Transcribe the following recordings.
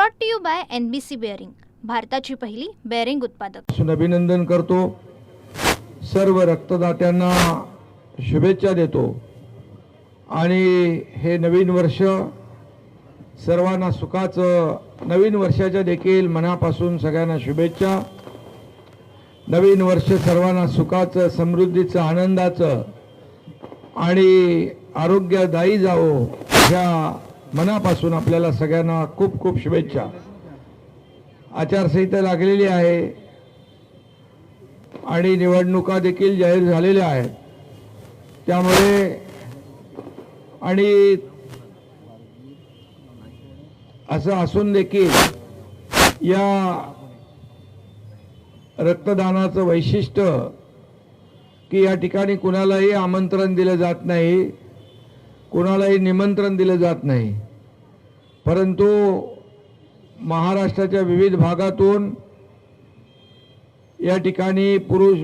Brought to you by NBC bearing, भारताची पहिली bearing उत्पादक। अभिनंदन करतो, सर्व रक्तदात्यांना शुभेच्छा देतो आणि हे नवीन वर्ष सर्वांना सुखाचं, नवीन वर्षाच्या देखील मनापासून सगळ्यांना शुभेच्छा। नवीन वर्ष सर्वांना सुखाचं, समृद्धीचं, आनंदाचं आणि आरोग्यदायी जावो ह्या मनापासून आपल्याला सगळ्यांना खूप खूप शुभेच्छा। आचारसंहिता लागलेली आहे आणि निवडणुका देखील जाहीर झालेल्या आहेत, त्यामुळे आणि असं असून देखील या रक्तदानाचं वैशिष्ट्य की या ठिकाणी कुणालाही आमंत्रण दिलं जात नाही, कुणालाही निमंत्रण दिलं जात नाही, परंतु महाराष्ट्राच्या विविध भागातून या ठिकाणी पुरुष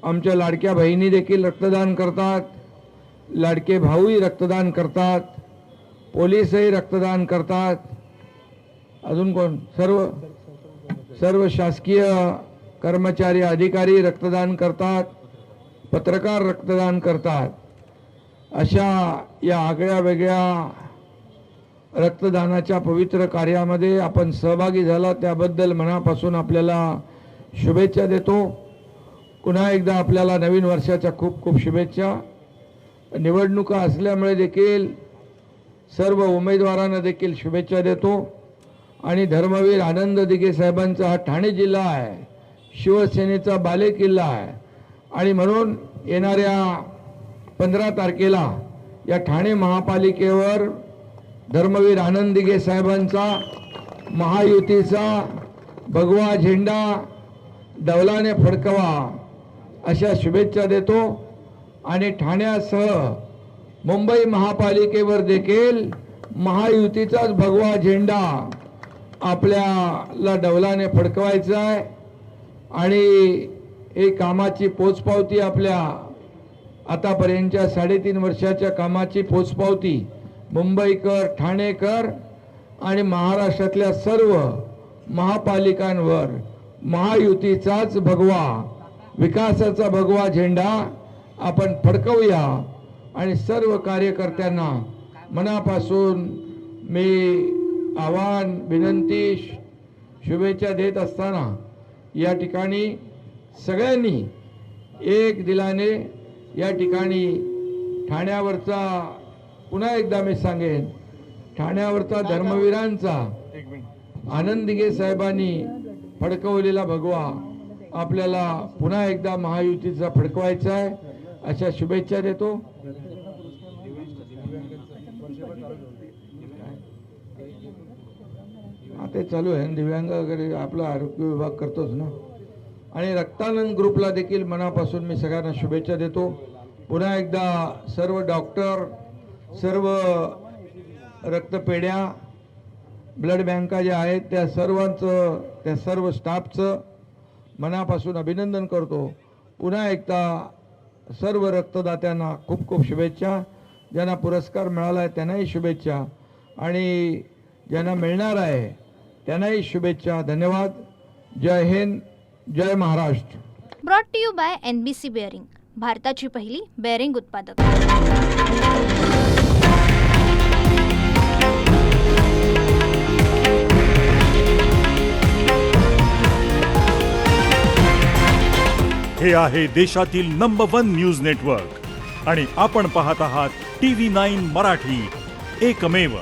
आमच्या लाडक्या बहिणी देखील रक्तदान करतात, लाडके भाऊही रक्तदान करतात, पोलीसही रक्तदान करतात, अजून कोण सर्व शासकीय कर्मचारी अधिकारी रक्तदान करतात, पत्रकार रक्तदान करतात। अशा या आगळ्या वेगळ्या रक्तदानाच्या पवित्र कार्यामध्ये आपण सहभागी झाला त्याबद्दल मनापासून आपल्याला शुभेच्छा देतो। पुन्हा एकदा आपल्याला नवीन वर्षाच्या खूप खूप शुभेच्छा। निवडणुका असल्यामुळे देखील सर्व उमेदवारांना देखील शुभेच्छा देतो आणि धर्मवीर आनंद दिघे साहेबांचा हा ठाणे जिल्हा आहे, शिवसेनेचा बालेकिल्ला आहे आणि म्हणून येणाऱ्या 15 तारखेला या ठाणे महापालिकेवर धर्मवीर आनंद दिघे साहेबांचा महायुतीचा भगवा झेंडा डौलाने फडकवा अशा शुभेच्छा देतो आणि ठाण्यासह मुंबई महापालिकेवर देखील महायुतीचाच भगवा झेंडा आपल्याला डौलाने फडकवायचा आहे आणि हे कामाची पोचपावती आपल्या आतापर्यंतच्या 3.5 वर्षाच्या कामाची पोचपावती मुंबईकर, ठाणेकर आणि महाराष्ट्रातल्या सर्व महापालिकांवर महायुतीचाच भगवा, विकासाचा भगवा झेंडा आपण फडकवूया आणि सर्व कार्यकर्त्यांना मनापासून मी आवाहन, विनंती, शुभेच्छा देत असताना या ठिकाणी सगळ्यांनी एक दिलाने या ठिकाणी ठाण्यावरचा, पुन्हा एकदा मी सांगेन, ठाण्यावरचा धर्मवीरांचा आनंद दिघे साहेबांनी फडकवलेला भगवा आपल्याला पुन्हा एकदा महायुतीचा फडकवायचा आहे अशा शुभेच्छा देतो। ते चालू आहे, दिव्यांग वगैरे आपला आरोग्य विभाग करतोच ना, आणि रक्तानंद ग्रुपला देखील मनापासून मी सगळ्यांना शुभेच्छा देतो। पुन्हा एकदा सर्व डॉक्टर, सर्व रक्तपेढ्या, ब्लड बँका ज्या आहेत त्या सर्वांचं, त्या सर्व स्टाफचं मनापासून अभिनंदन करतो। पुन्हा एकदा सर्व रक्तदात्यांना खूप खूप शुभेच्छा। ज्यांना पुरस्कार मिळाला आहे त्यांनाही शुभेच्छा आणि ज्यांना मिळणार आहे त्यांनाही शुभेच्छा। धन्यवाद। जय हिंद, जय Maharashtra. Brought to you by NBC bearing, भारताची पहिली बेअरिंग उत्पादक। हे आहे देशातील नंबर 1 न्यूज नेटवर्क आणि आपण पाहत आहात TV9 मराठी, एकमेव।